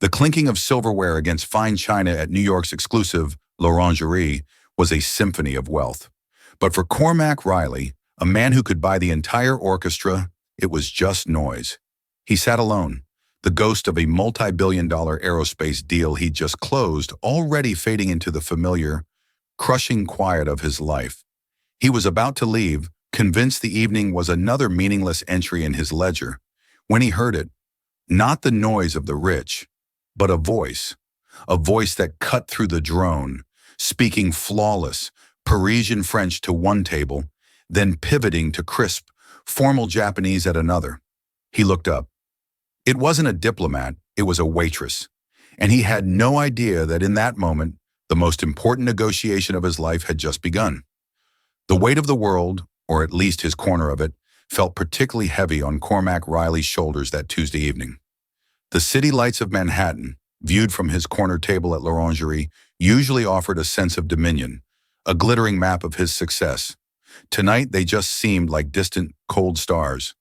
The clinking of silverware against fine china at New York's exclusive L'Orangerie was a symphony of wealth. But for Cormac Riley, a man who could buy the entire orchestra, it was just noise. He sat alone, the ghost of a multi-billion-dollar aerospace deal he'd just closed, already fading into the familiar, crushing quiet of his life. He was about to leave, convinced the evening was another meaningless entry in his ledger, when he heard it. Not the noise of the rich, but a voice that cut through the drone, speaking flawless Parisian French to one table, then pivoting to crisp, formal Japanese at another. He looked up. It wasn't a diplomat, it was a waitress. And he had no idea that in that moment, the most important negotiation of his life had just begun. The weight of the world, or at least his corner of it, felt particularly heavy on Cormac Riley's shoulders that Tuesday evening. The city lights of Manhattan, viewed from his corner table at L'Orangerie, usually offered a sense of dominion, a glittering map of his success. Tonight, they just seemed like distant, cold stars.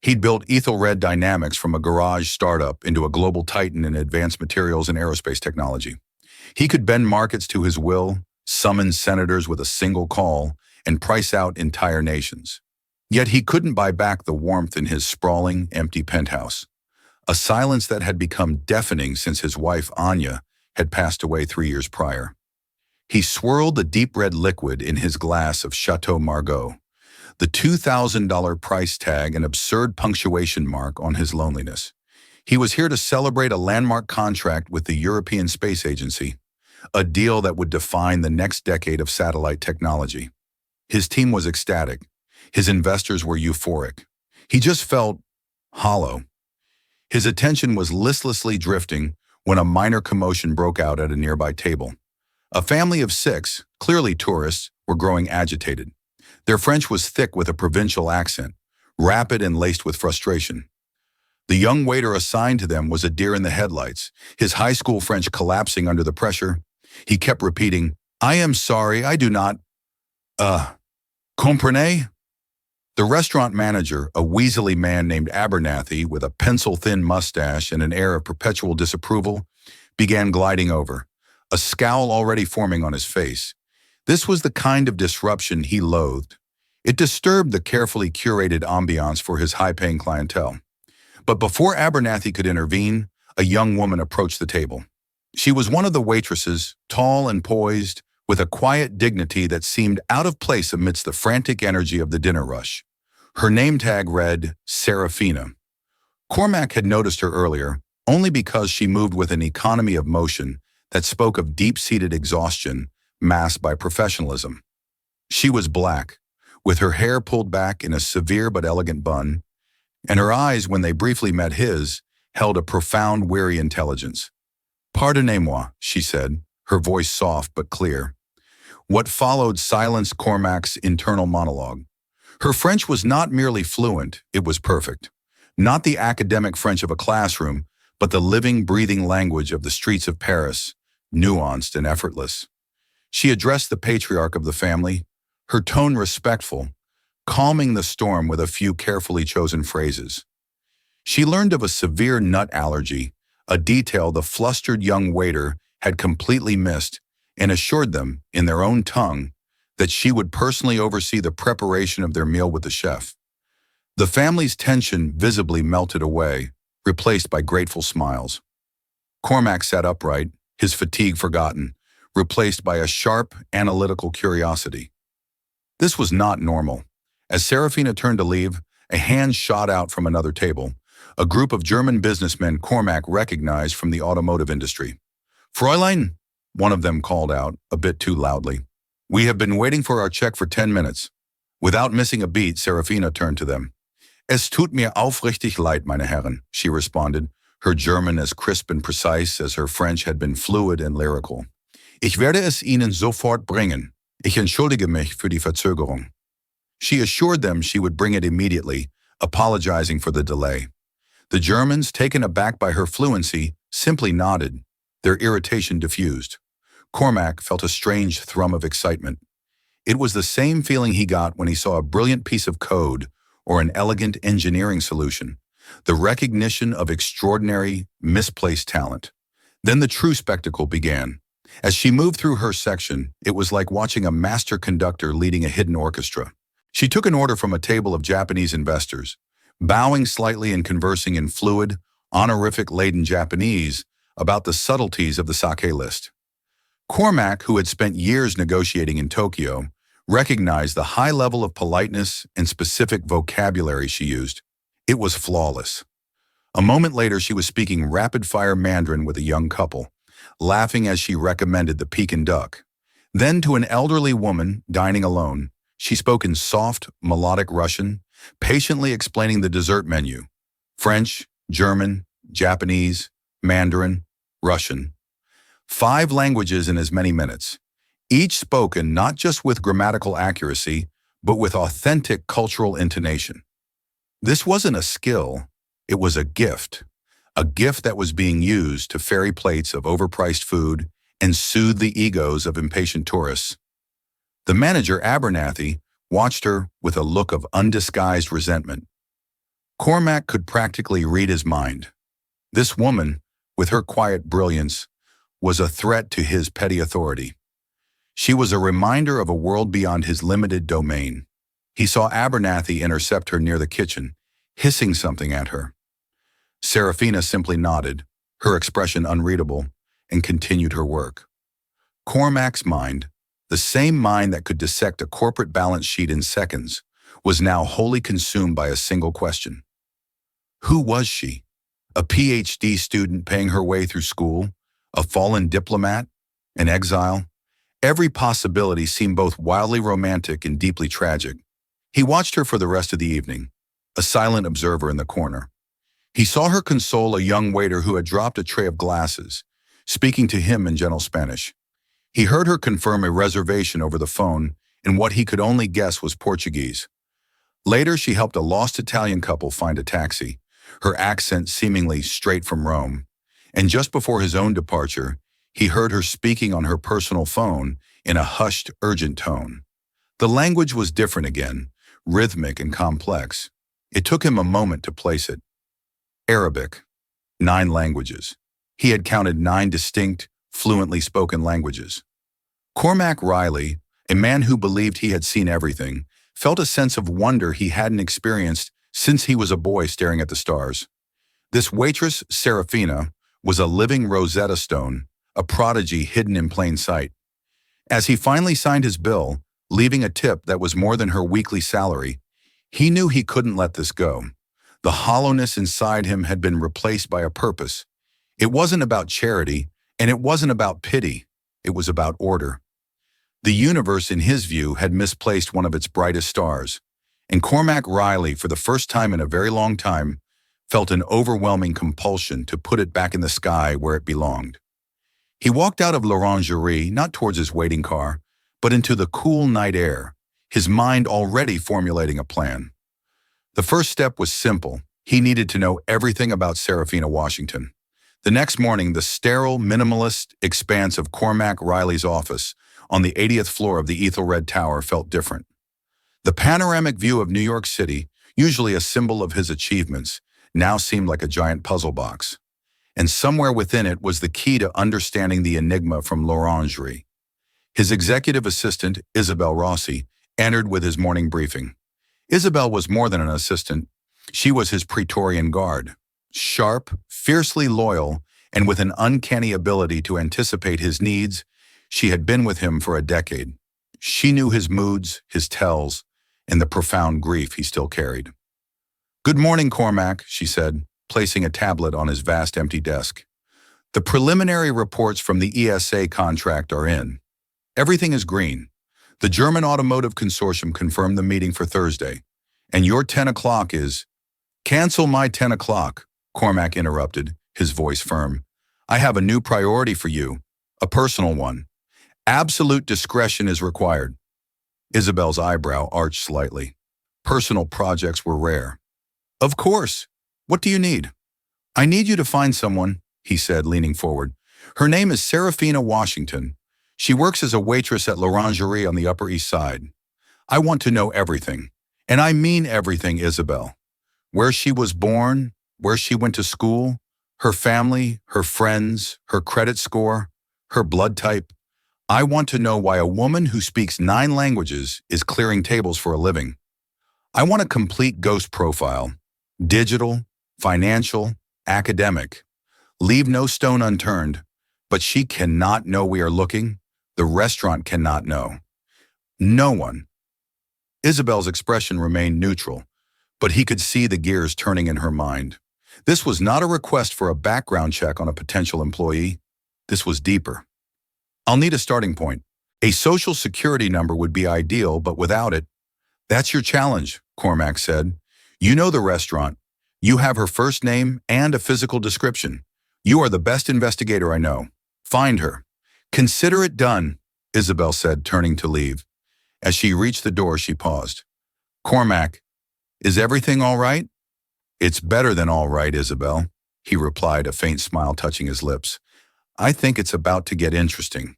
He'd built Ethelred Dynamics from a garage startup into a global titan in advanced materials and aerospace technology. He could bend markets to his will, summon senators with a single call, and price out entire nations. Yet he couldn't buy back the warmth in his sprawling, empty penthouse. A silence that had become deafening since his wife, Anya, had passed away 3 years prior. He swirled the deep red liquid in his glass of Chateau Margaux, the $2,000 price tag an absurd punctuation mark on his loneliness. He was here to celebrate a landmark contract with the European Space Agency, a deal that would define the next decade of satellite technology. His team was ecstatic. His investors were euphoric. He just felt hollow. His attention was listlessly drifting when a minor commotion broke out at a nearby table. A family of 6, clearly tourists, were growing agitated. Their French was thick with a provincial accent, rapid and laced with frustration. The young waiter assigned to them was a deer in the headlights, his high school French collapsing under the pressure. He kept repeating, "I am sorry, I do not, comprenez?" The restaurant manager, a weaselly man named Abernathy with a pencil-thin mustache and an air of perpetual disapproval, began gliding over, a scowl already forming on his face. This was the kind of disruption he loathed. It disturbed the carefully curated ambiance for his high-paying clientele. But before Abernathy could intervene, a young woman approached the table. She was one of the waitresses, tall and poised, with a quiet dignity that seemed out of place amidst the frantic energy of the dinner rush. Her name tag read Serafina. Cormac had noticed her earlier, only because she moved with an economy of motion that spoke of deep-seated exhaustion masked by professionalism. She was black, with her hair pulled back in a severe but elegant bun, and her eyes, when they briefly met his, held a profound, weary intelligence. "Pardonnez-moi," she said, her voice soft but clear. What followed silenced Cormac's internal monologue. Her French was not merely fluent, it was perfect. Not the academic French of a classroom, but the living, breathing language of the streets of Paris, nuanced and effortless. She addressed the patriarch of the family, her tone respectful, calming the storm with a few carefully chosen phrases. She learned of a severe nut allergy, a detail the flustered young waiter had completely missed, and assured them, in their own tongue, that she would personally oversee the preparation of their meal with the chef. The family's tension visibly melted away, replaced by grateful smiles. Cormac sat upright, his fatigue forgotten, replaced by a sharp, analytical curiosity. This was not normal. As Serafina turned to leave, a hand shot out from another table, a group of German businessmen Cormac recognized from the automotive industry. "Fräulein," one of them called out, a bit too loudly. "We have been waiting for our check for 10 minutes. Without missing a beat, Serafina turned to them. "Es tut mir aufrichtig leid, meine Herren," she responded, her German as crisp and precise as her French had been fluid and lyrical. "Ich werde es Ihnen sofort bringen. Ich entschuldige mich für die Verzögerung." She assured them she would bring it immediately, apologizing for the delay. The Germans, taken aback by her fluency, simply nodded, their irritation diffused. Cormac felt a strange thrum of excitement. It was the same feeling he got when he saw a brilliant piece of code or an elegant engineering solution, the recognition of extraordinary, misplaced talent. Then the true spectacle began. As she moved through her section, it was like watching a master conductor leading a hidden orchestra. She took an order from a table of Japanese investors, bowing slightly and conversing in fluid, honorific-laden Japanese about the subtleties of the sake list. Cormac, who had spent years negotiating in Tokyo, recognized the high level of politeness and specific vocabulary she used. It was flawless. A moment later, she was speaking rapid-fire Mandarin with a young couple, laughing as she recommended the Pekin duck. Then to an elderly woman dining alone, she spoke in soft, melodic Russian, patiently explaining the dessert menu. French, German, Japanese, Mandarin, Russian. 5 languages in as many minutes, each spoken not just with grammatical accuracy, but with authentic cultural intonation. This wasn't a skill, it was a gift that was being used to ferry plates of overpriced food and soothe the egos of impatient tourists. The manager, Abernathy, watched her with a look of undisguised resentment. Cormac could practically read his mind. This woman, with her quiet brilliance, was a threat to his petty authority. She was a reminder of a world beyond his limited domain. He saw Abernathy intercept her near the kitchen, hissing something at her. Serafina simply nodded, her expression unreadable, and continued her work. Cormac's mind, the same mind that could dissect a corporate balance sheet in seconds, was now wholly consumed by a single question. Who was she? A PhD student paying her way through school? A fallen diplomat? An exile? Every possibility seemed both wildly romantic and deeply tragic. He watched her for the rest of the evening, a silent observer in the corner. He saw her console a young waiter who had dropped a tray of glasses, speaking to him in gentle Spanish. He heard her confirm a reservation over the phone in what he could only guess was Portuguese. Later, she helped a lost Italian couple find a taxi, her accent seemingly straight from Rome. And just before his own departure, he heard her speaking on her personal phone in a hushed, urgent tone. The language was different again, rhythmic and complex. It took him a moment to place it. Arabic. 9 languages. He had counted 9 distinct, fluently spoken languages. Cormac Riley, a man who believed he had seen everything, felt a sense of wonder he hadn't experienced since he was a boy staring at the stars. This waitress, Serafina, was a living Rosetta Stone, a prodigy hidden in plain sight. As he finally signed his bill, leaving a tip that was more than her weekly salary, he knew he couldn't let this go. The hollowness inside him had been replaced by a purpose. It wasn't about charity, and it wasn't about pity. It was about order. The universe, in his view, had misplaced one of its brightest stars, and Cormac Riley, for the first time in a very long time, felt an overwhelming compulsion to put it back in the sky where it belonged. He walked out of l'Orangerie, not towards his waiting car, but into the cool night air, his mind already formulating a plan. The first step was simple. He needed to know everything about Serafina Washington. The next morning, the sterile, minimalist expanse of Cormac Riley's office on the 80th floor of the Ethelred Tower felt different. The panoramic view of New York City, usually a symbol of his achievements, now seemed like a giant puzzle box. And somewhere within it was the key to understanding the enigma from l'Orangerie. His executive assistant, Isabel Rossi, entered with his morning briefing. Isabel was more than an assistant. She was his Praetorian guard. Sharp, fiercely loyal, and with an uncanny ability to anticipate his needs, she had been with him for a decade. She knew his moods, his tells, and the profound grief he still carried. "Good morning, Cormac," she said, placing a tablet on his vast empty desk. "The preliminary reports from the ESA contract are in. Everything is green. The German Automotive Consortium confirmed the meeting for Thursday, and your 10 o'clock is—" "Cancel my 10 o'clock, Cormac interrupted, his voice firm. "I have a new priority for you, a personal one. Absolute discretion is required." Isabel's eyebrow arched slightly. Personal projects were rare. "Of course. What do you need?" "I need you to find someone," he said, leaning forward. "Her name is Serafina Washington. She works as a waitress at l'Orangerie on the Upper East Side. I want to know everything. And I mean everything, Isabel. Where she was born, where she went to school, Her family, her friends, her credit score, her blood type. I want to know why a woman who speaks 9 languages is clearing tables for a living. I want a complete ghost profile. Digital, financial, academic. Leave no stone unturned. But she cannot know we are looking. The restaurant cannot know. No one. Isabel's expression remained neutral, but he could see the gears turning in her mind. This was not a request for a background check on a potential employee. This was deeper. I'll need a starting point. A social security number would be ideal, but without it, that's your challenge, Cormac said. You know the restaurant. You have her first name and a physical description. You are the best investigator I know. Find her. Consider it done, Isabel said, turning to leave. As she reached the door, she paused. Cormac, is everything all right? It's better than all right, Isabel, he replied, a faint smile touching his lips. I think it's about to get interesting.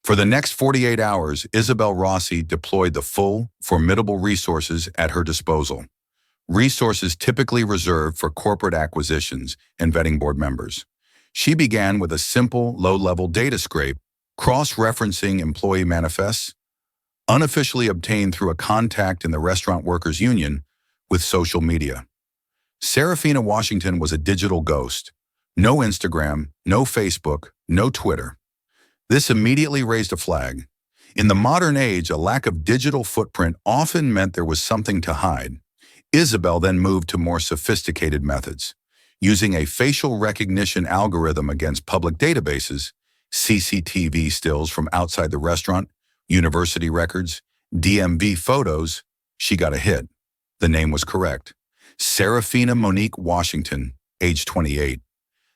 For the next 48 hours, Isabel Rossi deployed the full, formidable resources at her disposal. Resources typically reserved for corporate acquisitions and vetting board members. She began with a simple, low-level data scrape, cross-referencing employee manifests, unofficially obtained through a contact in the Restaurant Workers Union, with social media. Serafina Washington was a digital ghost. No Instagram, no Facebook, no Twitter. This immediately raised a flag. In the modern age, a lack of digital footprint often meant there was something to hide. Isabel then moved to more sophisticated methods. Using a facial recognition algorithm against public databases, CCTV stills from outside the restaurant, university records, DMV photos, she got a hit. The name was correct. Serafina Monique Washington, age 28.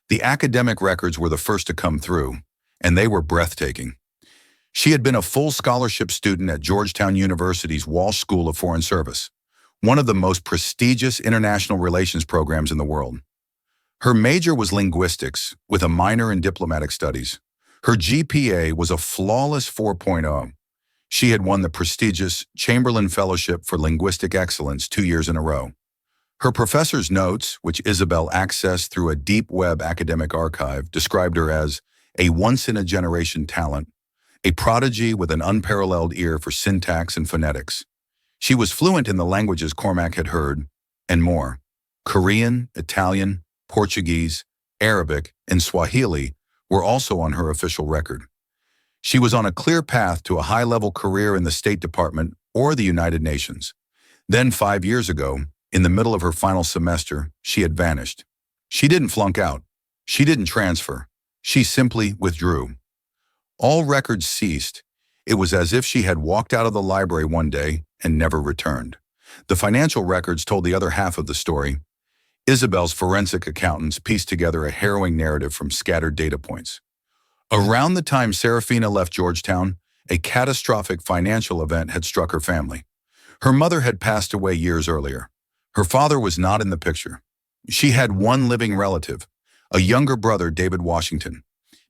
The academic records were the first to come through, and they were breathtaking. She had been a full scholarship student at Georgetown University's Walsh School of Foreign Service, one of the most prestigious international relations programs in the world. Her major was linguistics, with a minor in diplomatic studies. Her GPA was a flawless 4.0. She had won the prestigious Chamberlain Fellowship for Linguistic Excellence 2 years in a row. Her professor's notes, which Isabel accessed through a deep web academic archive, described her as a once-in-a-generation talent, a prodigy with an unparalleled ear for syntax and phonetics. She was fluent in the languages Cormac had heard, and more. Korean, Italian, Portuguese, Arabic, and Swahili were also on her official record. She was on a clear path to a high-level career in the State Department or the United Nations. Then 5 years ago, in the middle of her final semester, she had vanished. She didn't flunk out. She didn't transfer. She simply withdrew. All records ceased. It was as if she had walked out of the library one day and never returned. The financial records told the other half of the story. Isabel's forensic accountants pieced together a harrowing narrative from scattered data points. Around the time Serafina left Georgetown, a catastrophic financial event had struck her family. Her mother had passed away years earlier. Her father was not in the picture. She had one living relative, a younger brother, David Washington.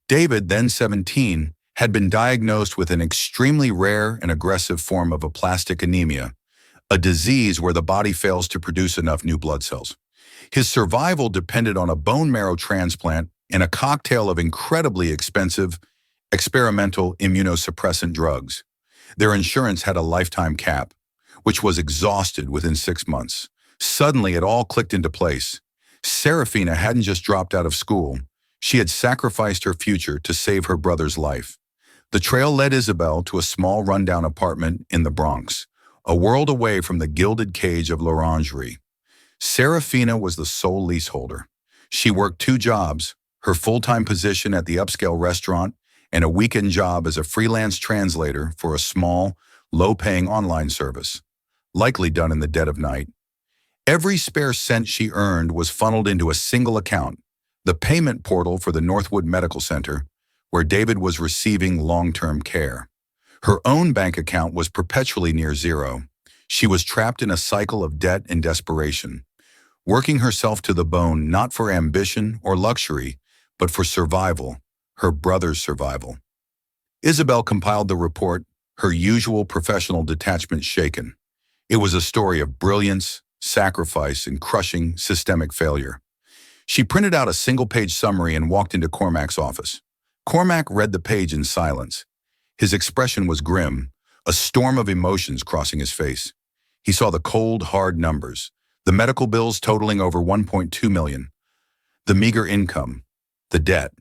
David, then 17, had been diagnosed with an extremely rare and aggressive form of aplastic anemia, a disease where the body fails to produce enough new blood cells. His survival depended on a bone marrow transplant and a cocktail of incredibly expensive, experimental immunosuppressant drugs. Their insurance had a lifetime cap, which was exhausted within 6 months. Suddenly, it all clicked into place. Serafina hadn't just dropped out of school. She had sacrificed her future to save her brother's life. The trail led Isabel to a small rundown apartment in the Bronx, a world away from the gilded cage of l'orangerie. Serafina was the sole leaseholder. She worked 2 jobs, her full-time position at the upscale restaurant and a weekend job as a freelance translator for a small, low-paying online service, likely done in the dead of night. Every spare cent she earned was funneled into a single account, the payment portal for the Northwood Medical Center, where David was receiving long-term care. Her own bank account was perpetually near zero. She was trapped in a cycle of debt and desperation, working herself to the bone not for ambition or luxury, but for survival, her brother's survival. Isabel compiled the report, her usual professional detachment shaken. It was a story of brilliance, sacrifice, and crushing systemic failure. She printed out a single-page summary and walked into Cormac's office. Cormac read the page in silence. His expression was grim, a storm of emotions crossing his face. He saw the cold, hard numbers, the medical bills totaling over 1.2 million, the meager income, the debt.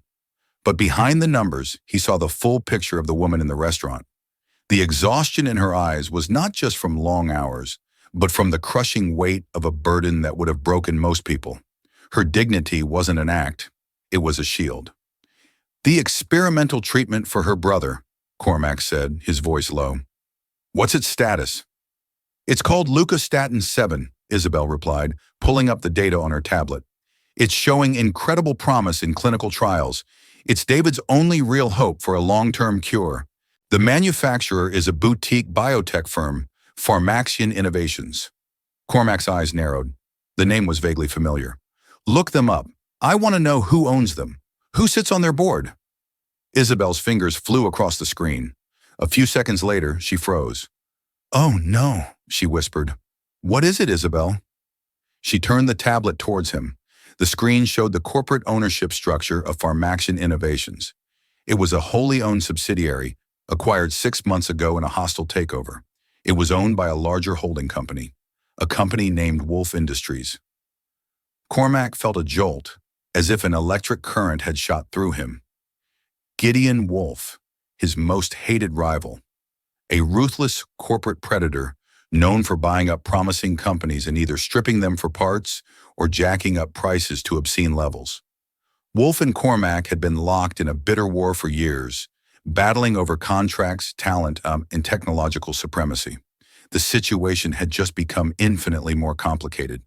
But behind the numbers, he saw the full picture of the woman in the restaurant. The exhaustion in her eyes was not just from long hours, but from the crushing weight of a burden that would have broken most people. Her dignity wasn't an act, it was a shield. The experimental treatment for her brother, Cormac said, his voice low. What's its status? It's called Leukostatin 7, Isabel replied, pulling up the data on her tablet. It's showing incredible promise in clinical trials. It's David's only real hope for a long-term cure. The manufacturer is a boutique biotech firm, Pharmaxian Innovations. Cormac's eyes narrowed. The name was vaguely familiar. Look them up. I want to know who owns them. Who sits on their board? Isabel's fingers flew across the screen. A few seconds later, she froze. Oh, no, she whispered. What is it, Isabel? She turned the tablet towards him. The screen showed the corporate ownership structure of Pharmaxian Innovations. It was a wholly owned subsidiary, acquired 6 months ago in a hostile takeover. It was owned by a larger holding company, a company named Wolf Industries. Cormac felt a jolt, as if an electric current had shot through him. Gideon Wolf, his most hated rival, a ruthless corporate predator known for buying up promising companies and either stripping them for parts or jacking up prices to obscene levels. Wolf and Cormac had been locked in a bitter war for years, battling over contracts, talent, and technological supremacy. The situation had just become infinitely more complicated.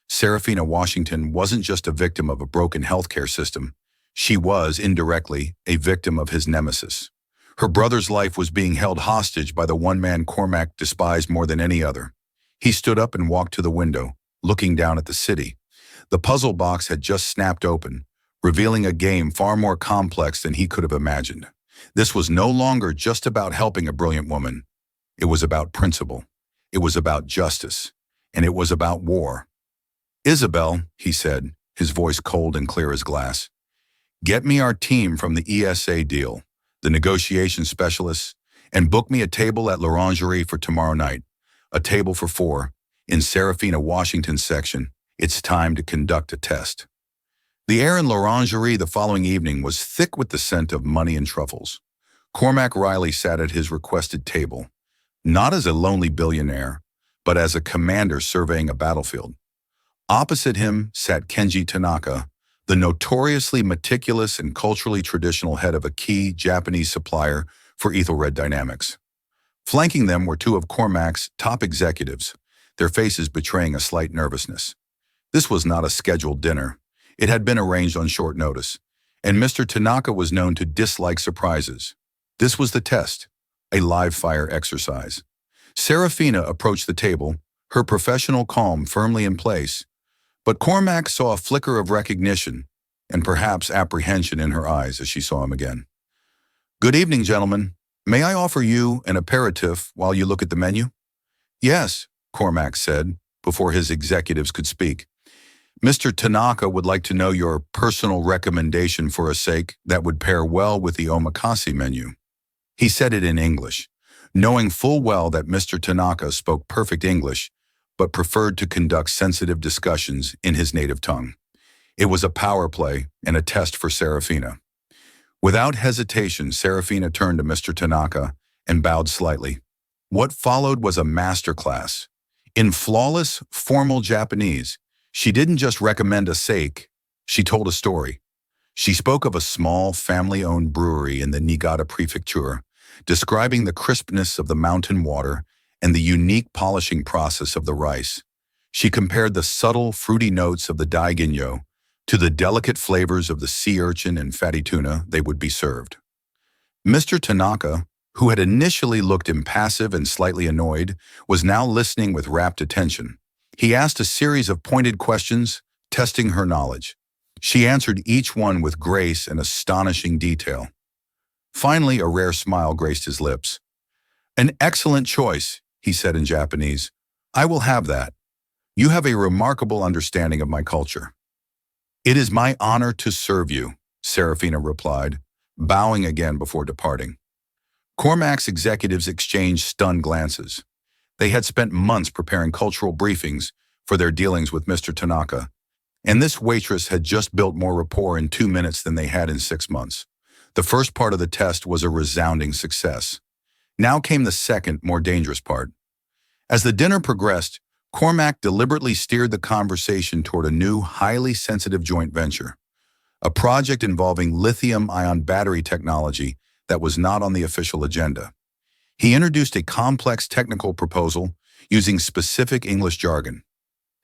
Serafina Washington wasn't just a victim of a broken healthcare system. She was, indirectly, a victim of his nemesis. Her brother's life was being held hostage by the one man Cormac despised more than any other. He stood up and walked to the window, looking down at the city. The puzzle box had just snapped open, revealing a game far more complex than he could have imagined. This was no longer just about helping a brilliant woman. It was about principle. It was about justice. And it was about war. Isabel, he said, his voice cold and clear as glass, get me our team from the ESA deal, the negotiation specialists, and book me a table at l'Orangerie for tomorrow night. A table for 4, in Serafina Washington's section. It's time to conduct a test. The air in l'Orangerie the following evening was thick with the scent of money and truffles. Cormac Riley sat at his requested table, not as a lonely billionaire, but as a commander surveying a battlefield. Opposite him sat Kenji Tanaka, the notoriously meticulous and culturally traditional head of a key Japanese supplier for Ethelred Dynamics. Flanking them were 2 of Cormac's top executives, their faces betraying a slight nervousness. This was not a scheduled dinner. It had been arranged on short notice, and Mr. Tanaka was known to dislike surprises. This was the test, a live-fire exercise. Serafina approached the table, her professional calm firmly in place, but Cormac saw a flicker of recognition and perhaps apprehension in her eyes as she saw him again. Good evening, gentlemen. May I offer you an aperitif while you look at the menu? Yes, Cormac said, before his executives could speak. Mr. Tanaka would like to know your personal recommendation for a steak that would pair well with the omakase menu. He said it in English, knowing full well that Mr. Tanaka spoke perfect English, but preferred to conduct sensitive discussions in his native tongue. It was a power play and a test for Serafina. Without hesitation, Serafina turned to Mr. Tanaka and bowed slightly. What followed was a masterclass. In flawless, formal Japanese, she didn't just recommend a steak, she told a story. She spoke of a small, family-owned brewery in the Niigata Prefecture, describing the crispness of the mountain water and the unique polishing process of the rice. She compared the subtle, fruity notes of the daiginyo to the delicate flavors of the sea urchin and fatty tuna they would be served. Mr. Tanaka, who had initially looked impassive and slightly annoyed, was now listening with rapt attention. He asked a series of pointed questions, testing her knowledge. She answered each one with grace and astonishing detail. Finally, a rare smile graced his lips. An excellent choice, he said in Japanese. I will have that. You have a remarkable understanding of my culture. "It is my honor to serve you," Serafina replied, bowing again before departing. Cormac's executives exchanged stunned glances. They had spent months preparing cultural briefings for their dealings with Mr. Tanaka, and this waitress had just built more rapport in 2 minutes than they had in 6 months. The first part of the test was a resounding success. Now came the second, more dangerous part. As the dinner progressed, Cormac deliberately steered the conversation toward a new, highly sensitive joint venture, a project involving lithium-ion battery technology that was not on the official agenda. He introduced a complex technical proposal using specific English jargon.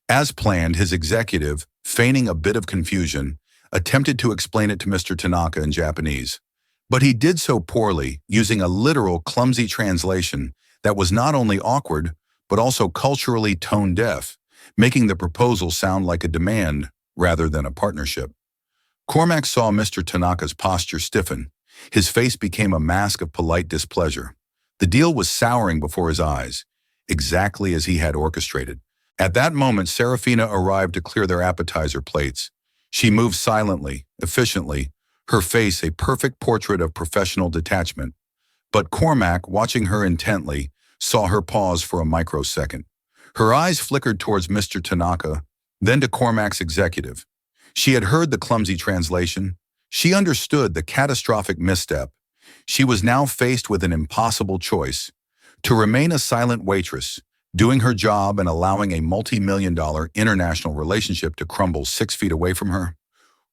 As planned, his executive, feigning a bit of confusion, attempted to explain it to Mr. Tanaka in Japanese. But he did so poorly, using a literal, clumsy translation that was not only awkward, but also culturally tone-deaf, making the proposal sound like a demand rather than a partnership. Cormac saw Mr. Tanaka's posture stiffen. His face became a mask of polite displeasure. The deal was souring before his eyes, exactly as he had orchestrated. At that moment, Serafina arrived to clear their appetizer plates. She moved silently, efficiently, her face a perfect portrait of professional detachment. But Cormac, watching her intently, saw her pause for a microsecond. Her eyes flickered towards Mr. Tanaka, then to Cormac's executive. She had heard the clumsy translation. She understood the catastrophic misstep. She was now faced with an impossible choice: to remain a silent waitress, doing her job and allowing a multi-million-dollar international relationship to crumble 6 feet away from her,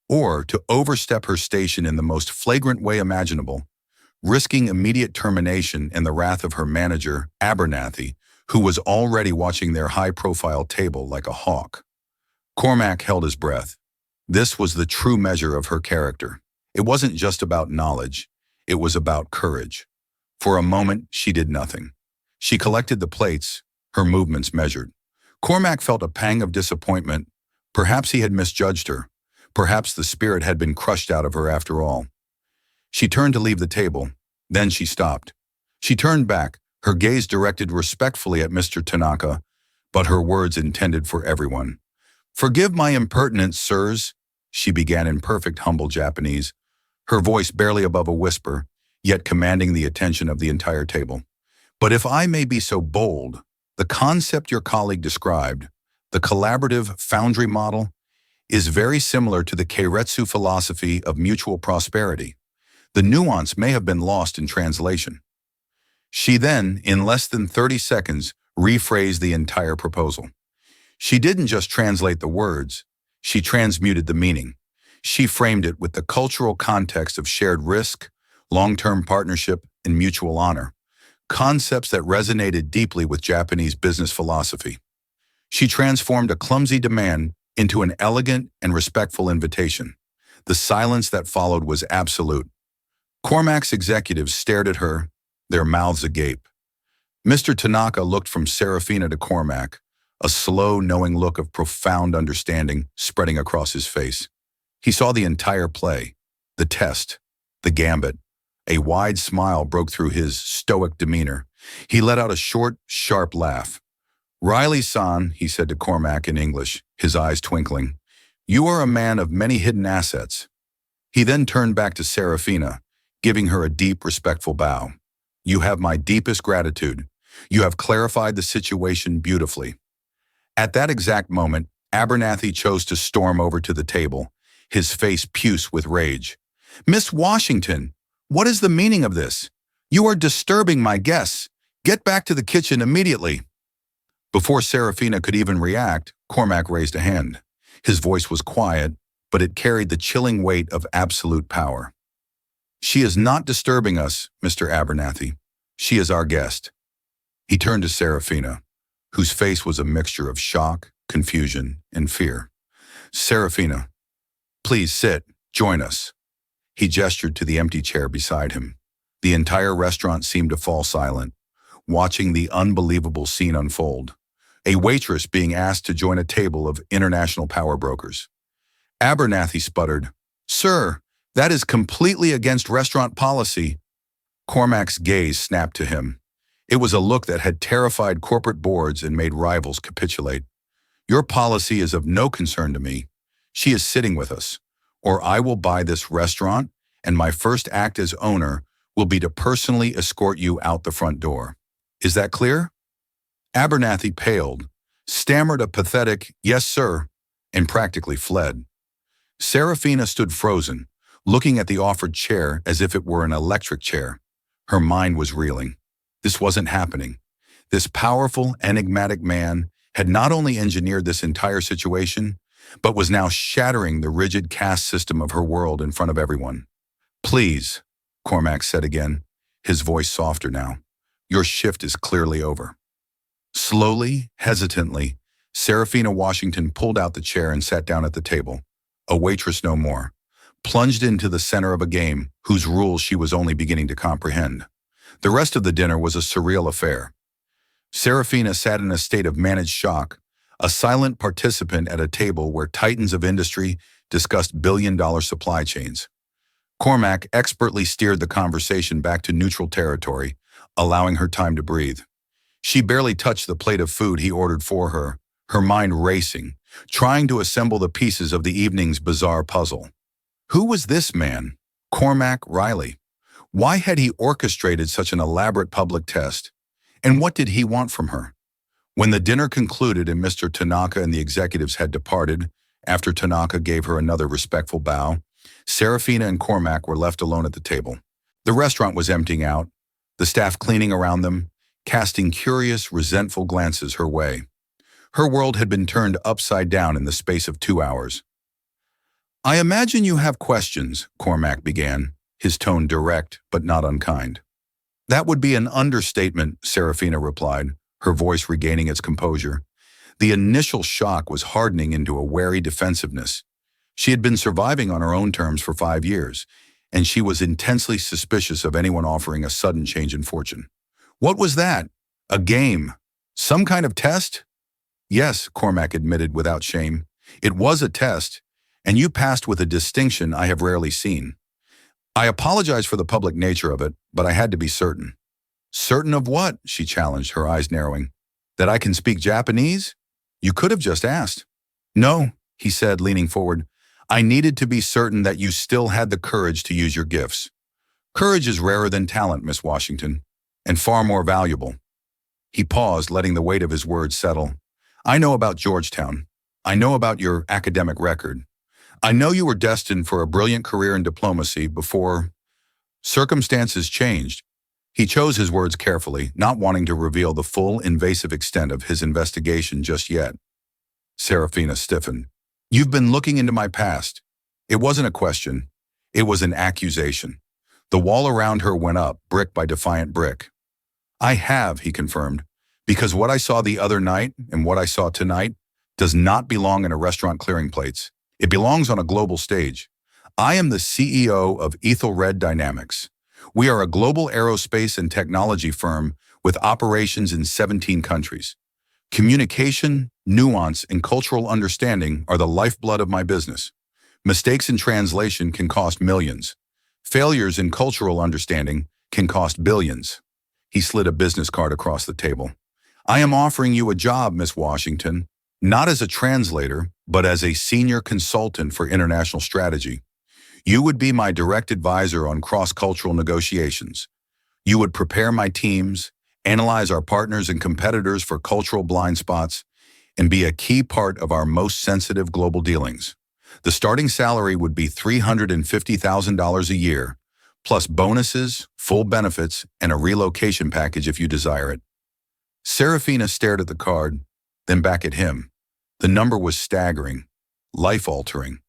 or to overstep her station in the most flagrant way imaginable, risking immediate termination and the wrath of her manager, Abernathy, who was already watching their high-profile table like a hawk. Cormac held his breath. This was the true measure of her character. It wasn't just about knowledge. It was about courage. For a moment, she did nothing. She collected the plates, her movements measured. Cormac felt a pang of disappointment. Perhaps he had misjudged her. Perhaps the spirit had been crushed out of her after all. She turned to leave the table. Then she stopped. She turned back, her gaze directed respectfully at Mr. Tanaka, but her words intended for everyone. "Forgive my impertinence, sirs," she began in perfect humble Japanese, her voice barely above a whisper, yet commanding the attention of the entire table. "But if I may be so bold, the concept your colleague described, the collaborative foundry model, is very similar to the Keiretsu philosophy of mutual prosperity. The nuance may have been lost in translation." She then, in less than 30 seconds, rephrased the entire proposal. She didn't just translate the words, she transmuted the meaning. She framed it with the cultural context of shared risk, long-term partnership, and mutual honor, concepts that resonated deeply with Japanese business philosophy. She transformed a clumsy demand into an elegant and respectful invitation. The silence that followed was absolute. Cormac's executives stared at her, their mouths agape. Mr. Tanaka looked from Serafina to Cormac, a slow, knowing look of profound understanding spreading across his face. He saw the entire play, the test, the gambit. A wide smile broke through his stoic demeanor. He let out a short, sharp laugh. "Riley-san," he said to Cormac in English, his eyes twinkling, "you are a man of many hidden assets." He then turned back to Serafina, giving her a deep, respectful bow. "You have my deepest gratitude. You have clarified the situation beautifully." At that exact moment, Abernathy chose to storm over to the table, his face puce with rage. "Miss Washington, what is the meaning of this? You are disturbing my guests. Get back to the kitchen immediately." Before Serafina could even react, Cormac raised a hand. His voice was quiet, but it carried the chilling weight of absolute power. "She is not disturbing us, Mr. Abernathy. She is our guest." He turned to Serafina, whose face was a mixture of shock, confusion, and fear. "Serafina, please sit, join us." He gestured to the empty chair beside him. The entire restaurant seemed to fall silent, watching the unbelievable scene unfold. A waitress being asked to join a table of international power brokers. Abernathy sputtered, "Sir, that is completely against restaurant policy." Cormac's gaze snapped to him. It was a look that had terrified corporate boards and made rivals capitulate. "Your policy is of no concern to me." She is sitting with us. Or I will buy this restaurant, and my first act as owner will be to personally escort you out the front door. Is that clear? Abernathy paled, stammered a pathetic, "Yes, sir," and practically fled. Serafina stood frozen, looking at the offered chair as if it were an electric chair. Her mind was reeling. This wasn't happening. This powerful, enigmatic man had not only engineered this entire situation, but was now shattering the rigid caste system of her world in front of everyone. "Please," Cormac said again, his voice softer now. "Your shift is clearly over." Slowly, hesitantly, Serafina Washington pulled out the chair and sat down at the table. A waitress no more, plunged into the center of a game whose rules she was only beginning to comprehend. The rest of the dinner was a surreal affair. Serafina sat in a state of managed shock, a silent participant at a table where titans of industry discussed billion-dollar supply chains. Cormac expertly steered the conversation back to neutral territory, allowing her time to breathe. She barely touched the plate of food he ordered for her, her mind racing, trying to assemble the pieces of the evening's bizarre puzzle. Who was this man? Cormac Riley. Why had he orchestrated such an elaborate public test? And what did he want from her? When the dinner concluded and Mr. Tanaka and the executives had departed, after Tanaka gave her another respectful bow, Serafina and Cormac were left alone at the table. The restaurant was emptying out, the staff cleaning around them, casting curious, resentful glances her way. Her world had been turned upside down in the space of 2 hours. "I imagine you have questions," Cormac began, his tone direct but not unkind. "That would be an understatement," Serafina replied, her voice regaining its composure. The initial shock was hardening into a wary defensiveness. She had been surviving on her own terms for 5 years, and she was intensely suspicious of anyone offering a sudden change in fortune. "What was that? A game? Some kind of test?" "Yes," Cormac admitted without shame. "It was a test, and you passed with a distinction I have rarely seen. I apologize for the public nature of it, but I had to be certain." "Certain of what?" she challenged, her eyes narrowing. "That I can speak Japanese? You could have just asked." "No," he said, leaning forward. "I needed to be certain that you still had the courage to use your gifts. Courage is rarer than talent, Miss Washington, and far more valuable." He paused, letting the weight of his words settle. "I know about Georgetown. I know about your academic record. I know you were destined for a brilliant career in diplomacy before circumstances changed." He chose his words carefully, not wanting to reveal the full, invasive extent of his investigation just yet. Serafina stiffened. "You've been looking into my past." It wasn't a question. It was an accusation. The wall around her went up, brick by defiant brick. "I have," he confirmed, "because what I saw the other night and what I saw tonight does not belong in a restaurant clearing plates. It belongs on a global stage. I am the CEO of Ethelred Dynamics. We are a global aerospace and technology firm with operations in 17 countries. Communication, nuance, and cultural understanding are the lifeblood of my business. Mistakes in translation can cost millions. Failures in cultural understanding can cost billions." He slid a business card across the table. "I am offering you a job, Miss Washington, not as a translator, but as a senior consultant for international strategy. You would be my direct advisor on cross-cultural negotiations. You would prepare my teams, analyze our partners and competitors for cultural blind spots, and be a key part of our most sensitive global dealings. The starting salary would be $350,000 a year, plus bonuses, full benefits, and a relocation package if you desire it." Serafina stared at the card, then back at him. The number was staggering, life-altering.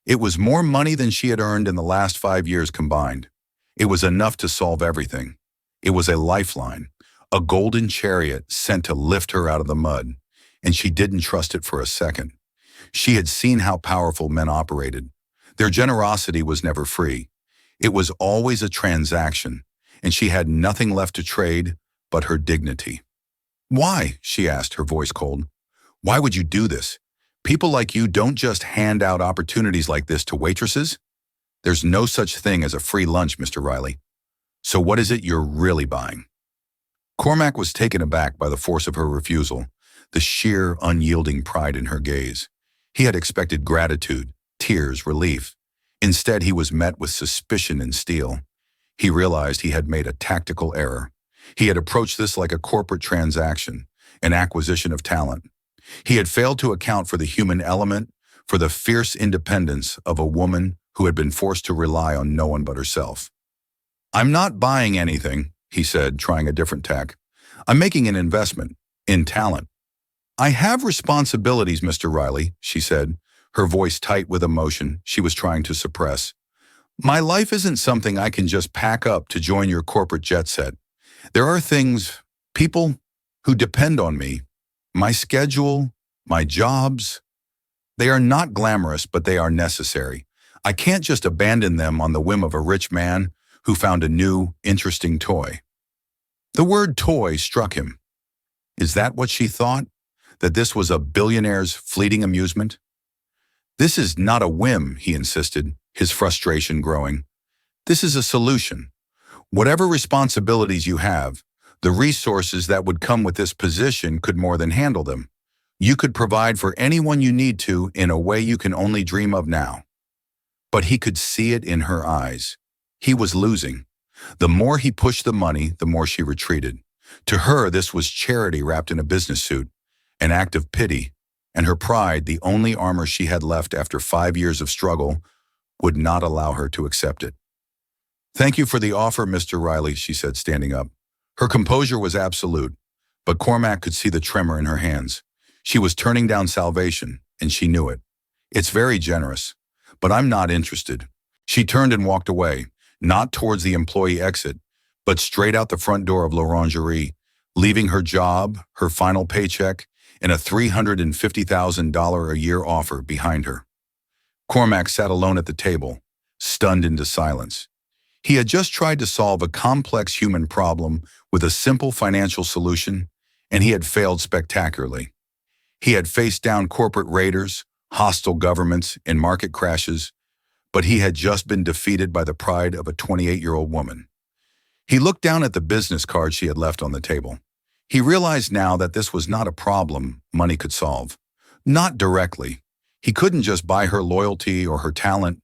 It was more money than she had earned in the last 5 years combined. It was enough to solve everything. It was a lifeline, a golden chariot sent to lift her out of the mud, and she didn't trust it for a second. She had seen how powerful men operated. Their generosity was never free. It was always a transaction, and she had nothing left to trade but her dignity. "Why?" she asked, her voice cold. "Why would you do this? People like you don't just hand out opportunities like this to waitresses. There's no such thing as a free lunch, Mr. Riley. So what is it you're really buying?" Cormac was taken aback by the force of her refusal, the sheer, unyielding pride in her gaze. He had expected gratitude, tears, relief. Instead, he was met with suspicion and steel. He realized he had made a tactical error. He had approached this like a corporate transaction, an acquisition of talent. He had failed to account for the human element, for the fierce independence of a woman who had been forced to rely on no one but herself. "I'm not buying anything," he said, trying a different tack. "I'm making an investment in talent." "I have responsibilities, Mr. Riley," she said, her voice tight with emotion she was trying to suppress. "My life isn't something I can just pack up to join your corporate jet set. There are things, people, who depend on me. My schedule, my jobs. They are not glamorous, but they are necessary. I can't just abandon them on the whim of a rich man who found a new, interesting toy." The word toy struck him. Is that what she thought? That this was a billionaire's fleeting amusement? "This is not a whim," he insisted, his frustration growing. "This is a solution. Whatever responsibilities you have, the resources that would come with this position could more than handle them. You could provide for anyone you need to in a way you can only dream of now." But he could see it in her eyes. He was losing. The more he pushed the money, the more she retreated. To her, this was charity wrapped in a business suit, an act of pity, and her pride, the only armor she had left after 5 years of struggle, would not allow her to accept it. "Thank you for the offer, Mr. Riley," she said, standing up. Her composure was absolute, but Cormac could see the tremor in her hands. She was turning down salvation, and she knew it. "It's very generous, but I'm not interested." She turned and walked away, not towards the employee exit, but straight out the front door of L'Orangerie, leaving her job, her final paycheck, and a $350,000 a year offer behind her. Cormac sat alone at the table, stunned into silence. He had just tried to solve a complex human problem with a simple financial solution, and he had failed spectacularly. He had faced down corporate raiders, hostile governments, and market crashes, but he had just been defeated by the pride of a 28-year-old woman. He looked down at the business card she had left on the table. He realized now that this was not a problem money could solve. Not directly. He couldn't just buy her loyalty or her talent.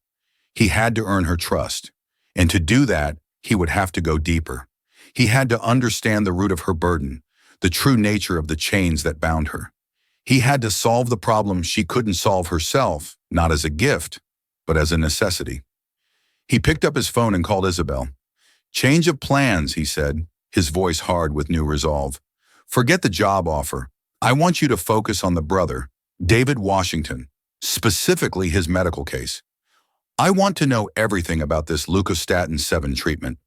He had to earn her trust. And to do that, he would have to go deeper. He had to understand the root of her burden, the true nature of the chains that bound her. He had to solve the problem she couldn't solve herself, not as a gift, but as a necessity. He picked up his phone and called Isabel. "Change of plans," he said, his voice hard with new resolve. "Forget the job offer. I want you to focus on the brother, David Washington, specifically his medical case. I want to know everything about this leukostatin 7 treatment,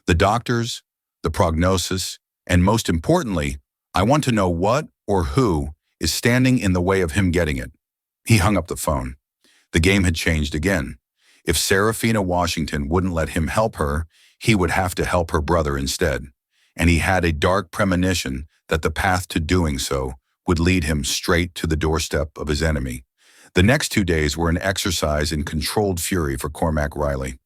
the doctors, the prognosis, and most importantly, I want to know what or who is standing in the way of him getting it." He hung up the phone. The game had changed again. If Serafina Washington wouldn't let him help her, he would have to help her brother instead. And he had a dark premonition that the path to doing so would lead him straight to the doorstep of his enemy. The next 2 days were an exercise in controlled fury for Cormac Riley.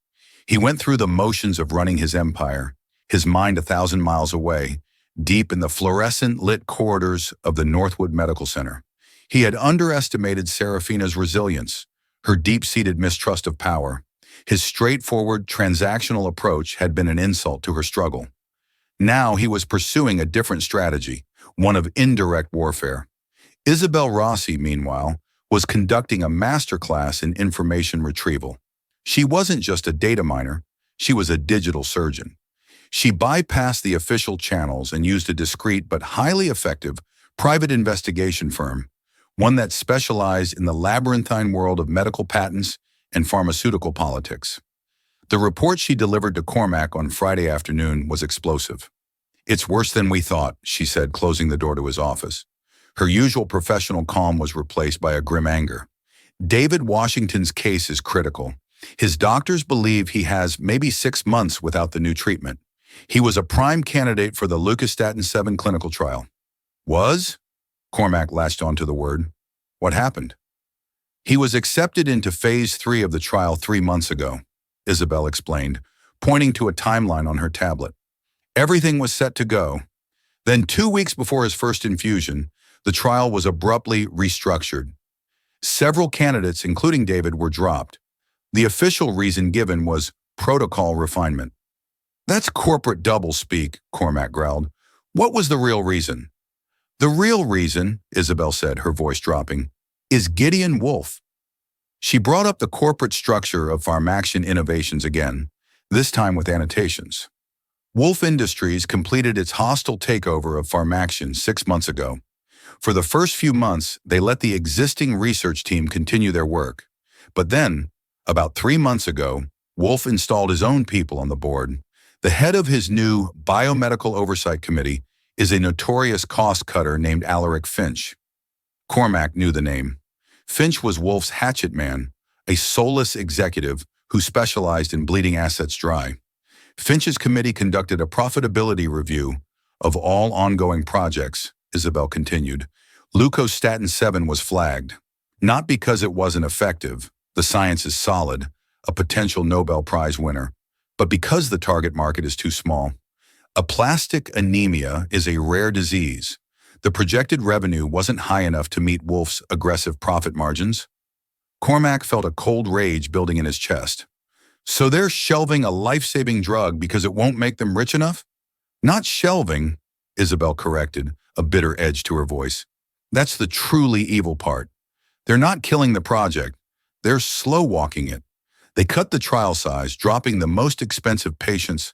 He went through the motions of running his empire, his mind 1,000 miles away, deep in the fluorescent-lit corridors of the Northwood Medical Center. He had underestimated Serafina's resilience, her deep-seated mistrust of power. His straightforward, transactional approach had been an insult to her struggle. Now he was pursuing a different strategy, one of indirect warfare. Isabel Rossi, meanwhile, was conducting a masterclass in information retrieval. She wasn't just a data miner, she was a digital surgeon. She bypassed the official channels and used a discreet but highly effective private investigation firm, one that specialized in the labyrinthine world of medical patents and pharmaceutical politics. The report she delivered to Cormac on Friday afternoon was explosive. "It's worse than we thought," she said, closing the door to his office. Her usual professional calm was replaced by a grim anger. "David Washington's case is critical. His doctors believe he has maybe 6 months without the new treatment. He was a prime candidate for the leukostatin 7 clinical trial." "Was?" Cormac latched onto the word. "What happened?" "He was accepted into phase 3 of the trial 3 months ago," Isabel explained, pointing to a timeline on her tablet. "Everything was set to go. Then 2 weeks before his first infusion, the trial was abruptly restructured. Several candidates, including David, were dropped. The official reason given was protocol refinement. That's corporate doublespeak, Cormac growled. What was the real reason? The real reason, Isabel said, her voice dropping, is Gideon Wolf. She brought up the corporate structure of Pharmaxian Innovations again, this time with annotations. Wolf Industries completed its hostile takeover of Pharmaxian 6 months ago. For the first few months, they let the existing research team continue their work. But then, about 3 months ago, Wolf installed his own people on the board. The head of his new Biomedical Oversight Committee is a notorious cost-cutter named Alaric Finch. Cormac knew the name. Finch was Wolf's hatchet man, a soulless executive who specialized in bleeding assets dry. Finch's committee conducted a profitability review of all ongoing projects, Isabel continued. Leukostatin 7 was flagged, not because it wasn't effective, the science is solid, a potential Nobel Prize winner, but because the target market is too small. Aplastic anemia is a rare disease. The projected revenue wasn't high enough to meet Wolf's aggressive profit margins. Cormac felt a cold rage building in his chest. So they're shelving a life-saving drug because it won't make them rich enough? Not shelving, Isabel corrected, a bitter edge to her voice. That's the truly evil part. They're not killing the project. They're slow-walking it. They cut the trial size, dropping the most expensive patients,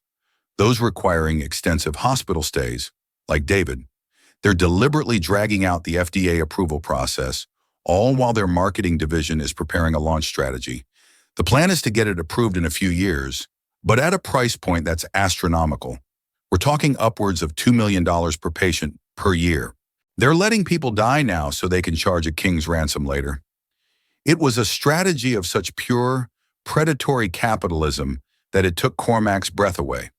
those requiring extensive hospital stays, like David. They're deliberately dragging out the FDA approval process, all while their marketing division is preparing a launch strategy. The plan is to get it approved in a few years, but at a price point that's astronomical. We're talking upwards of $2 million per patient per year. They're letting people die now so they can charge a king's ransom later. It was a strategy of such pure, predatory capitalism that it took Cormac's breath away.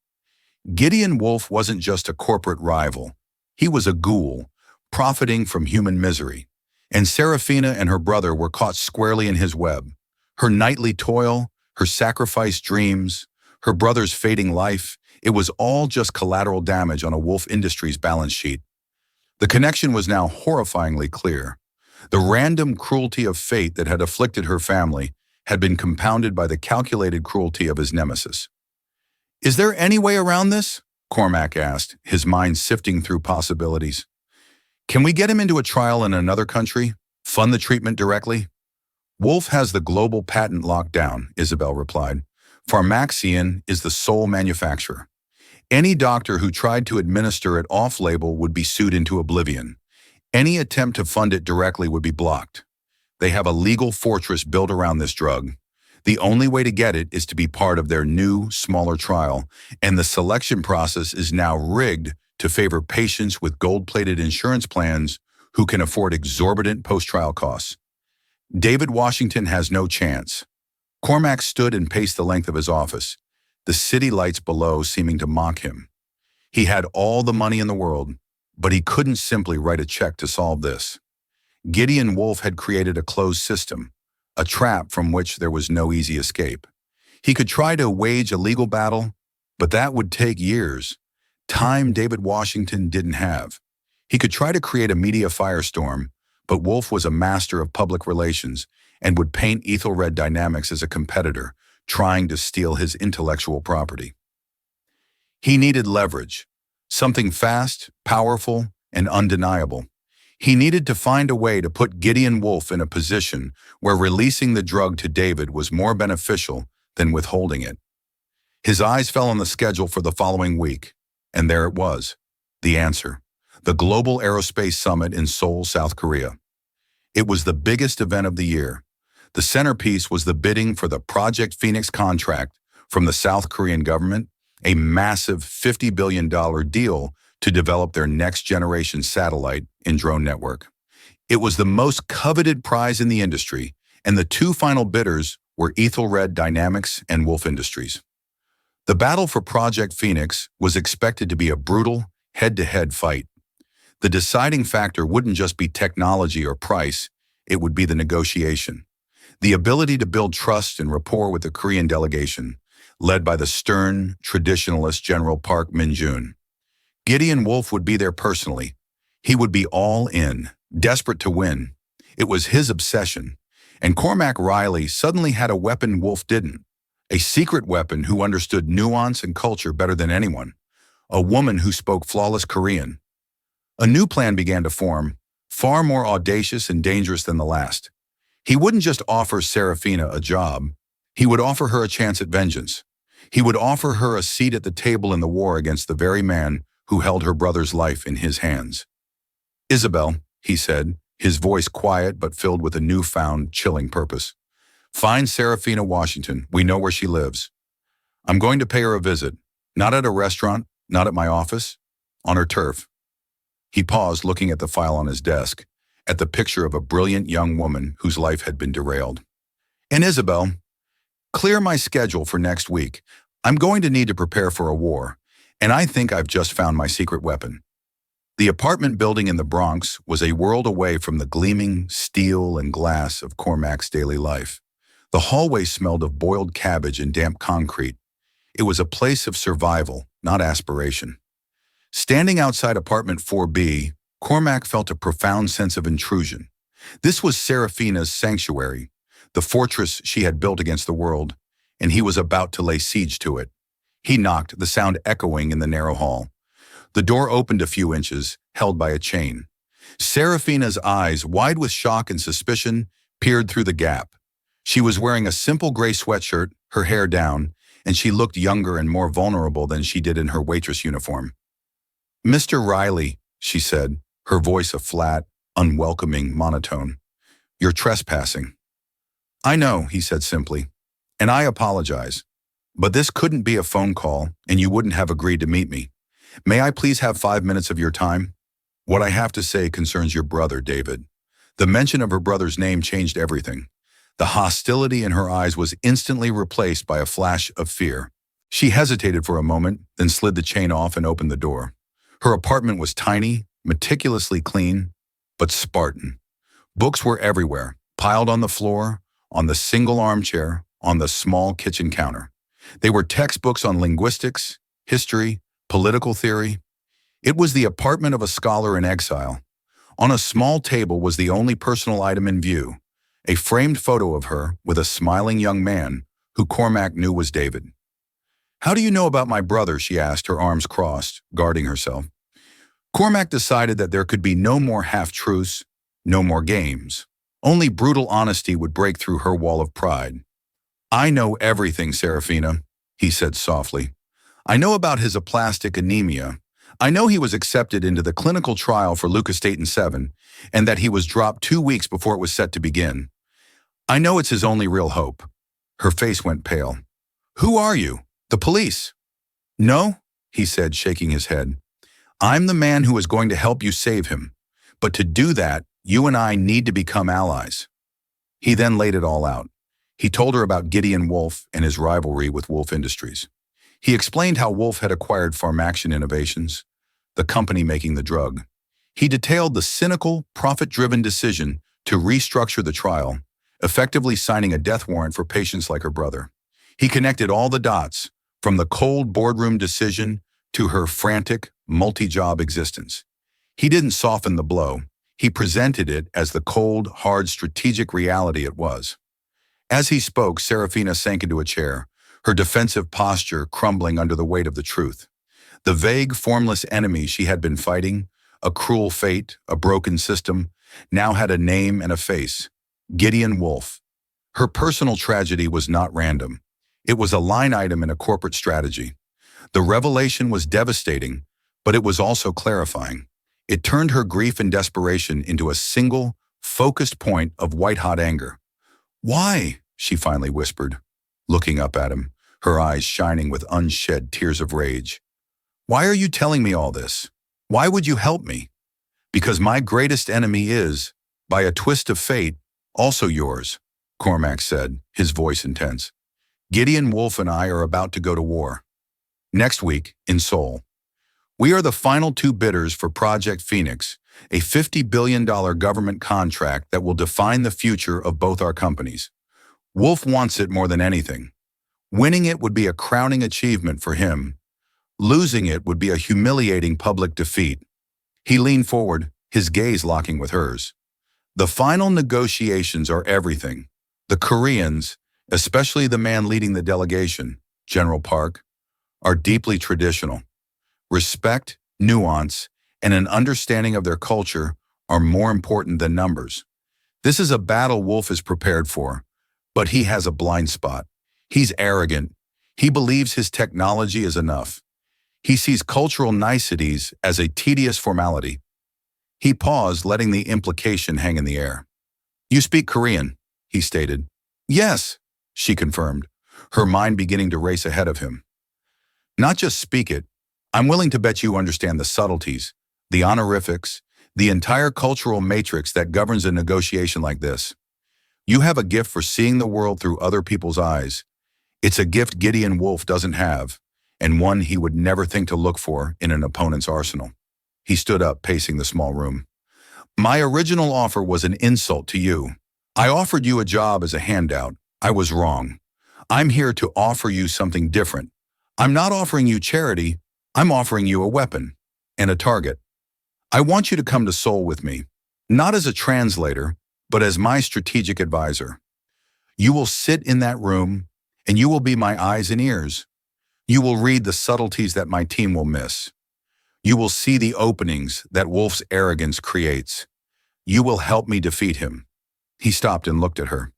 Gideon Wolf wasn't just a corporate rival. He was a ghoul, profiting from human misery. And Serafina and her brother were caught squarely in his web. Her nightly toil, her sacrificed dreams, her brother's fading life, it was all just collateral damage on a Wolf Industries balance sheet. The connection was now horrifyingly clear. The random cruelty of fate that had afflicted her family had been compounded by the calculated cruelty of his nemesis. Is there any way around this? Cormac asked, his mind sifting through possibilities. Can we get him into a trial in another country? Fund the treatment directly? Wolf has the global patent locked down, Isabel replied. Pharmaxian is the sole manufacturer. Any doctor who tried to administer it off-label would be sued into oblivion. Any attempt to fund it directly would be blocked. They have a legal fortress built around this drug. The only way to get it is to be part of their new, smaller trial, and the selection process is now rigged to favor patients with gold-plated insurance plans who can afford exorbitant post-trial costs. David Washington has no chance. Cormac stood and paced the length of his office, the city lights below seeming to mock him. He had all the money in the world, but he couldn't simply write a check to solve this. Gideon Wolf had created a closed system, a trap from which there was no easy escape. He could try to wage a legal battle, but that would take years, time David Washington didn't have. He could try to create a media firestorm, but Wolf was a master of public relations and would paint Ethelred Dynamics as a competitor, trying to steal his intellectual property. He needed leverage, something fast, powerful, and undeniable. He needed to find a way to put Gideon Wolf in a position where releasing the drug to David was more beneficial than withholding it. His eyes fell on the schedule for the following week, and there it was, the answer, the Global Aerospace Summit in Seoul, South Korea. It was the biggest event of the year. The centerpiece was the bidding for the Project Phoenix contract from the South Korean government, a massive $50 billion deal to develop their next-generation satellite and drone network. It was the most coveted prize in the industry, and the two final bidders were Ethelred Dynamics and Wolf Industries. The battle for Project Phoenix was expected to be a brutal, head-to-head fight. The deciding factor wouldn't just be technology or price, it would be the negotiation. The ability to build trust and rapport with the Korean delegation, led by the stern, traditionalist General Park Min-jun. Gideon Wolf would be there personally. He would be all in, desperate to win. It was his obsession, And Cormac Riley suddenly had a weapon Wolf didn't. A secret weapon who understood nuance and culture better than anyone. A woman who spoke flawless Korean. A new plan began to form, far more audacious and dangerous than the last. He wouldn't just offer Serafina a job. He would offer her a chance at vengeance. He would offer her a seat at the table in the war against the very man who held her brother's life in his hands. "Isabel," he said, his voice quiet but filled with a newfound, chilling purpose. "Find Serafina Washington. We know where she lives. I'm going to pay her a visit. Not at a restaurant, not at my office. On her turf." He paused, looking at the file on his desk, at the picture of a brilliant young woman whose life had been derailed. "And Isabel, clear my schedule for next week. I'm going to need to prepare for a war, and I think I've just found my secret weapon." The apartment building in the Bronx was a world away from the gleaming steel and glass of Cormac's daily life. The hallway smelled of boiled cabbage and damp concrete. It was a place of survival, not aspiration. Standing outside apartment 4B, Cormac felt a profound sense of intrusion. This was Serafina's sanctuary, the fortress she had built against the world, and he was about to lay siege to it. He knocked, the sound echoing in the narrow hall. The door opened a few inches, held by a chain. Serafina's eyes, wide with shock and suspicion, peered through the gap. She was wearing a simple gray sweatshirt, her hair down, and she looked younger and more vulnerable than she did in her waitress uniform. "Mr. Riley," she said, her voice a flat, unwelcoming monotone. "You're trespassing." "I know," he said simply, "and I apologize. But this couldn't be a phone call, and you wouldn't have agreed to meet me. May I please have 5 minutes of your time? What I have to say concerns your brother, David." The mention of her brother's name changed everything. The hostility in her eyes was instantly replaced by a flash of fear. She hesitated for a moment, then slid the chain off and opened the door. Her apartment was tiny, meticulously clean, but Spartan. Books were everywhere, piled on the floor, on the single armchair, on the small kitchen counter. They were textbooks on linguistics, history, political theory. It was the apartment of a scholar in exile. On a small table was the only personal item in view, a framed photo of her with a smiling young man who Cormac knew was David. "How do you know about my brother?" she asked, her arms crossed, guarding herself. Cormac decided that there could be no more half-truths, no more games. Only brutal honesty would break through her wall of pride. "I know everything, Serafina," he said softly. "I know about his aplastic anemia. I know he was accepted into the clinical trial for leukostatin 7 and that he was dropped 2 weeks before it was set to begin. I know it's his only real hope." Her face went pale. "Who are you? The police?" "No," he said, shaking his head. "I'm the man who is going to help you save him. But to do that, you and I need to become allies." He then laid it all out. He told her about Gideon Wolf and his rivalry with Wolf Industries. He explained how Wolf had acquired Pharmaction Innovations, the company making the drug. He detailed the cynical, profit-driven decision to restructure the trial, effectively signing a death warrant for patients like her brother. He connected all the dots, from the cold boardroom decision to her frantic, multi-job existence. He didn't soften the blow. He presented it as the cold, hard, strategic reality it was. As he spoke, Serafina sank into a chair, her defensive posture crumbling under the weight of the truth. The vague, formless enemy she had been fighting, a cruel fate, a broken system, now had a name and a face: Gideon Wolf. Her personal tragedy was not random. It was a line item in a corporate strategy. The revelation was devastating, but it was also clarifying. It turned her grief and desperation into a single, focused point of white-hot anger. "Why?" she finally whispered, looking up at him, her eyes shining with unshed tears of rage. "Why are you telling me all this? Why would you help me?" "Because my greatest enemy is, by a twist of fate, also yours," Cormac said, his voice intense. "Gideon Wolf and I are about to go to war. Next week, in Seoul. We are the final 2 bidders for Project Phoenix, a $50 billion government contract that will define the future of both our companies. Wolf wants it more than anything. Winning it would be a crowning achievement for him. Losing it would be a humiliating public defeat." He leaned forward, his gaze locking with hers. The final negotiations are everything. The Koreans, especially the man leading the delegation, General Park, are deeply traditional. Respect, nuance, and an understanding of their culture are more important than numbers. This is a battle Wolf is prepared for, but he has a blind spot. He's arrogant. He believes his technology is enough. He sees cultural niceties as a tedious formality. He paused, letting the implication hang in the air. "You speak Korean," he stated. "Yes," she confirmed, her mind beginning to race ahead of him. "Not just speak it. I'm willing to bet you understand the subtleties, the honorifics, the entire cultural matrix that governs a negotiation like this. You have a gift for seeing the world through other people's eyes. It's a gift Gideon Wolf doesn't have, and one he would never think to look for in an opponent's arsenal." He stood up, pacing the small room. "My original offer was an insult to you. I offered you a job as a handout. I was wrong. I'm here to offer you something different. I'm not offering you charity. I'm offering you a weapon and a target. I want you to come to Seoul with me, not as a translator, but as my strategic advisor. You will sit in that room, and you will be my eyes and ears. You will read the subtleties that my team will miss. You will see the openings that Wolf's arrogance creates. You will help me defeat him." He stopped and looked at her,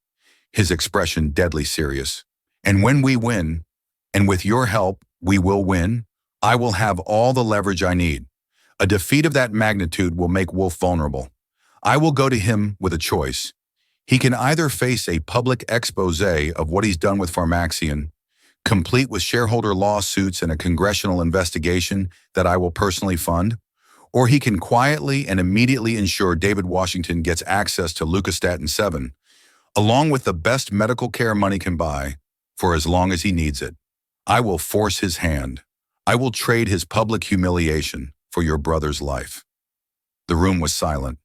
his expression deadly serious. "And when we win, and with your help we will win, I will have all the leverage I need. A defeat of that magnitude will make Wolf vulnerable. I will go to him with a choice. He can either face a public expose of what he's done with Pharmaxian, complete with shareholder lawsuits and a congressional investigation that I will personally fund, or he can quietly and immediately ensure David Washington gets access to Lucastatin 7, along with the best medical care money can buy, for as long as he needs it. I will force his hand. I will trade his public humiliation for your brother's life." The room was silent.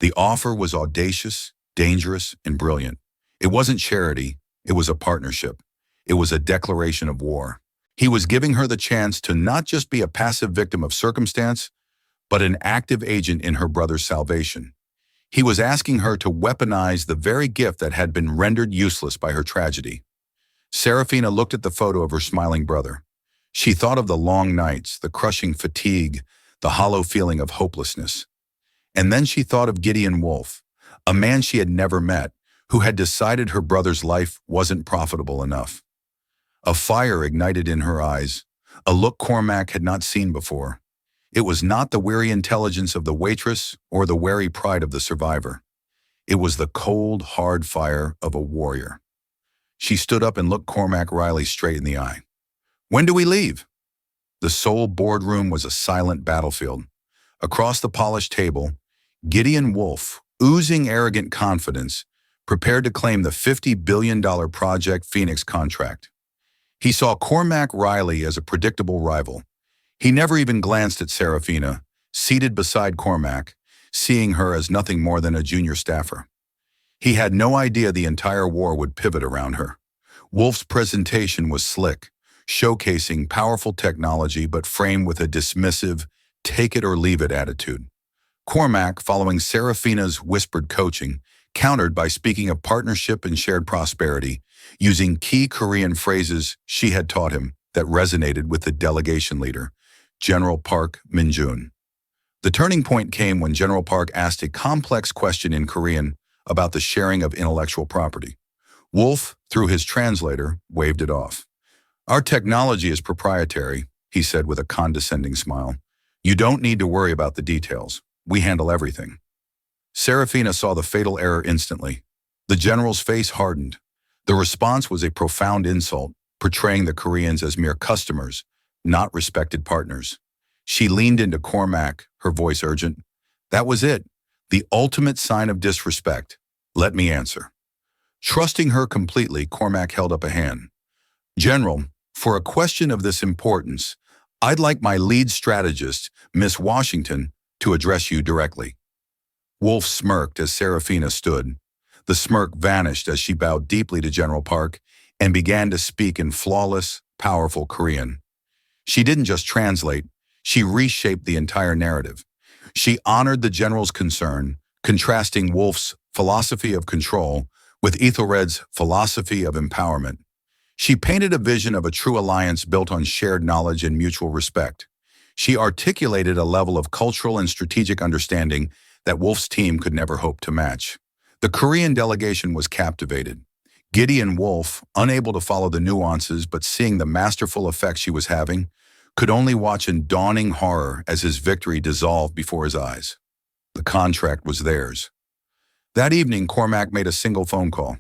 The offer was audacious, dangerous, and brilliant. It wasn't charity, it was a partnership. It was a declaration of war. He was giving her the chance to not just be a passive victim of circumstance, but an active agent in her brother's salvation. He was asking her to weaponize the very gift that had been rendered useless by her tragedy. Serafina looked at the photo of her smiling brother. She thought of the long nights, the crushing fatigue, the hollow feeling of hopelessness. And then she thought of Gideon Wolf, a man she had never met, who had decided her brother's life wasn't profitable enough. A fire ignited in her eyes, a look Cormac had not seen before. It was not the weary intelligence of the waitress or the wary pride of the survivor. It was the cold, hard fire of a warrior. She stood up and looked Cormac Riley straight in the eye. "When do we leave?" The Seoul boardroom was a silent battlefield. Across the polished table, Gideon Wolf, oozing arrogant confidence, prepared to claim the $50 billion Project Phoenix contract. He saw Cormac Riley as a predictable rival. He never even glanced at Serafina, seated beside Cormac, seeing her as nothing more than a junior staffer. He had no idea the entire war would pivot around her. Wolf's presentation was slick, showcasing powerful technology but framed with a dismissive, take-it-or-leave-it attitude. Cormac, following Serafina's whispered coaching, countered by speaking of partnership and shared prosperity, using key Korean phrases she had taught him that resonated with the delegation leader, General Park Min-jun. The turning point came when General Park asked a complex question in Korean about the sharing of intellectual property. Wolf, through his translator, waved it off. "Our technology is proprietary," he said with a condescending smile. "You don't need to worry about the details. We handle everything." Serafina saw the fatal error instantly. The general's face hardened. The response was a profound insult, portraying the Koreans as mere customers, not respected partners. She leaned into Cormac, her voice urgent. "That was it, the ultimate sign of disrespect. Let me answer." Trusting her completely, Cormac held up a hand. "General, for a question of this importance, I'd like my lead strategist, Miss Washington, to address you directly." Wolf smirked as Serafina stood. The smirk vanished as she bowed deeply to General Park and began to speak in flawless, powerful Korean. She didn't just translate, she reshaped the entire narrative. She honored the general's concern, contrasting Woolf's philosophy of control with Ethelred's philosophy of empowerment. She painted a vision of a true alliance built on shared knowledge and mutual respect. She articulated a level of cultural and strategic understanding that Woolf's team could never hope to match. The Korean delegation was captivated. Gideon Woolf, unable to follow the nuances but seeing the masterful effect she was having, could only watch in dawning horror as his victory dissolved before his eyes. The contract was theirs. That evening, Cormac made a single phone call.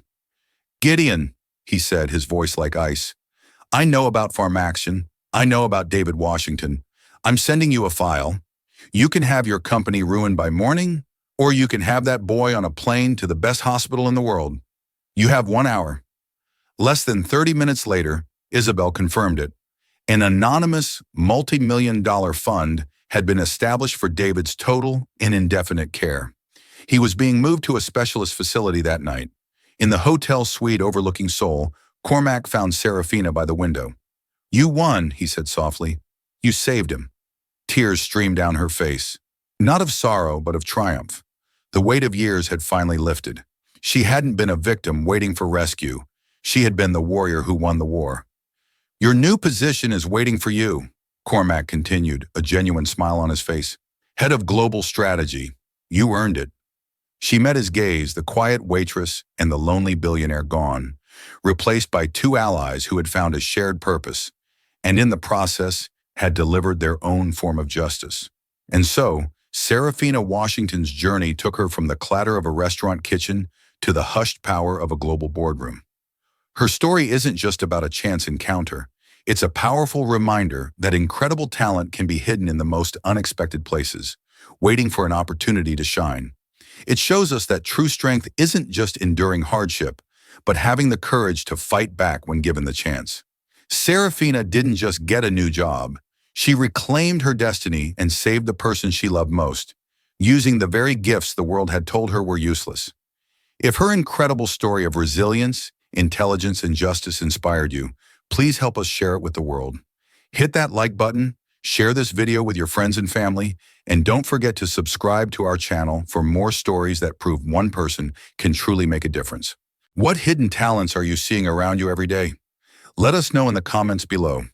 "Gideon," he said, his voice like ice, "I know about Pharmaction. I know about David Washington. I'm sending you a file. You can have your company ruined by morning, or you can have that boy on a plane to the best hospital in the world. You have 1 hour." Less than 30 minutes later, Isabel confirmed it. An anonymous, multi-million-dollar fund had been established for David's total and indefinite care. He was being moved to a specialist facility that night. In the hotel suite overlooking Seoul, Cormac found Serafina by the window. "You won," he said softly. "You saved him." Tears streamed down her face. Not of sorrow, but of triumph. The weight of years had finally lifted. She hadn't been a victim waiting for rescue. She had been the warrior who won the war. "Your new position is waiting for you," Cormac continued, a genuine smile on his face. "Head of Global Strategy. You earned it." She met his gaze, the quiet waitress and the lonely billionaire gone, replaced by two allies who had found a shared purpose, and in the process had delivered their own form of justice. And so, Serafina Washington's journey took her from the clatter of a restaurant kitchen to the hushed power of a global boardroom. Her story isn't just about a chance encounter. It's a powerful reminder that incredible talent can be hidden in the most unexpected places, waiting for an opportunity to shine. It shows us that true strength isn't just enduring hardship, but having the courage to fight back when given the chance. Serafina didn't just get a new job. She reclaimed her destiny and saved the person she loved most, using the very gifts the world had told her were useless. If her incredible story of resilience, intelligence, and justice inspired you, please help us share it with the world. Hit that like button, share this video with your friends and family, and don't forget to subscribe to our channel for more stories that prove one person can truly make a difference. What hidden talents are you seeing around you every day? Let us know in the comments below.